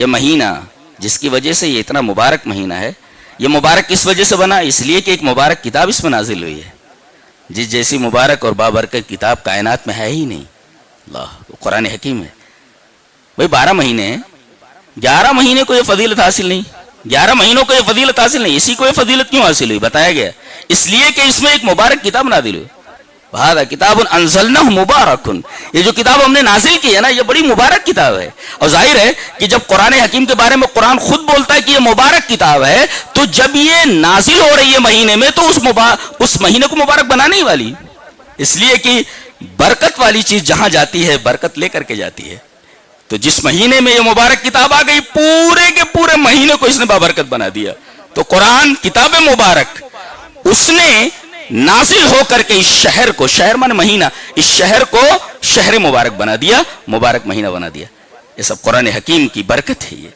یہ مہینہ جس کی وجہ سے یہ اتنا مبارک مہینہ ہے، یہ مبارک کس وجہ سے بنا؟ اس لیے کہ ایک مبارک کتاب اس میں نازل ہوئی ہے، جس جیسی مبارک اور بابرکت کتاب کائنات میں ہے ہی نہیں۔ اللہ، قرآن حکیم ہے بھئی۔ 12 مہینے ہیں، 11 مہینے کو یہ فضیلت حاصل نہیں، 11 مہینوں کو یہ فضیلت حاصل نہیں۔ اسی کو یہ فضیلت کیوں حاصل ہوئی؟ بتایا گیا اس لیے کہ اس میں ایک مبارک کتاب نازل ہوئی۔ وَهَذَا كِتَابٌ أَنزَلْنَاهُ مُبَارَكٌ، یہ جو کتاب ہم نے نازل کی ہے نا، یہ بڑی مبارک کتاب ہے۔ اور ظاہر ہے کہ جب قرآن حکیم کے بارے میں قرآن خود بولتا ہے کہ یہ مبارک کتاب ہے، تو جب یہ نازل ہو رہی ہے مہینے میں، تو اس مہینے کو مبارک بنانے ہی والی، اس لیے کہ برکت والی چیز جہاں جاتی ہے برکت لے کر کے جاتی ہے۔ تو جس مہینے میں یہ مبارک کتاب آ گئی، پورے کے پورے مہینے کو اس نے بابرکت بنا دیا۔ تو قرآن کتاب مبارک اس نے نازل ہو کر کے اس شہر کو، شہر مانے مہینہ، اس شہر کو شہر مبارک بنا دیا، مبارک مہینہ بنا دیا۔ یہ سب قرآن حکیم کی برکت ہے۔ یہ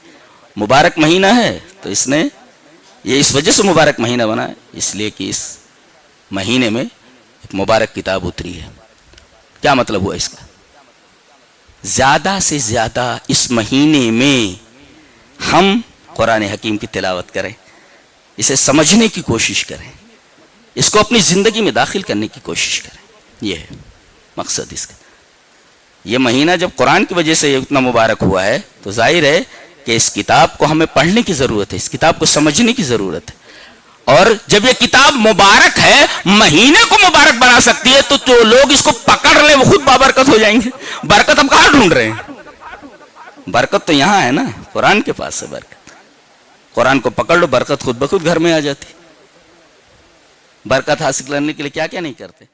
مبارک مہینہ ہے تو اس نے یہ اس وجہ سے مبارک مہینہ بنا ہے، اس لیے کہ اس مہینے میں ایک مبارک کتاب اتری ہے۔ کیا مطلب ہوا اس کا؟ زیادہ سے زیادہ اس مہینے میں ہم قرآن حکیم کی تلاوت کریں، اسے سمجھنے کی کوشش کریں، اس کو اپنی زندگی میں داخل کرنے کی کوشش کریں۔ یہ ہے مقصد اس کا۔ یہ مہینہ جب قرآن کی وجہ سے یہ اتنا مبارک ہوا ہے تو ظاہر ہے کہ اس کتاب کو ہمیں پڑھنے کی ضرورت ہے، اس کتاب کو سمجھنے کی ضرورت ہے۔ اور جب یہ کتاب مبارک ہے، مہینے کو مبارک بنا سکتی ہے، تو جو لوگ اس کو پکڑ لیں وہ خود بابرکت ہو جائیں گے۔ برکت ہم کہاں ڈھونڈ رہے ہیں؟ برکت تو یہاں ہے نا، قرآن کے پاس ہے برکت۔ قرآن کو پکڑ لو، برکت خود بخود گھر میں آ جاتی۔ برکت حاصل کرنے کے لیے کیا کیا نہیں کرتے۔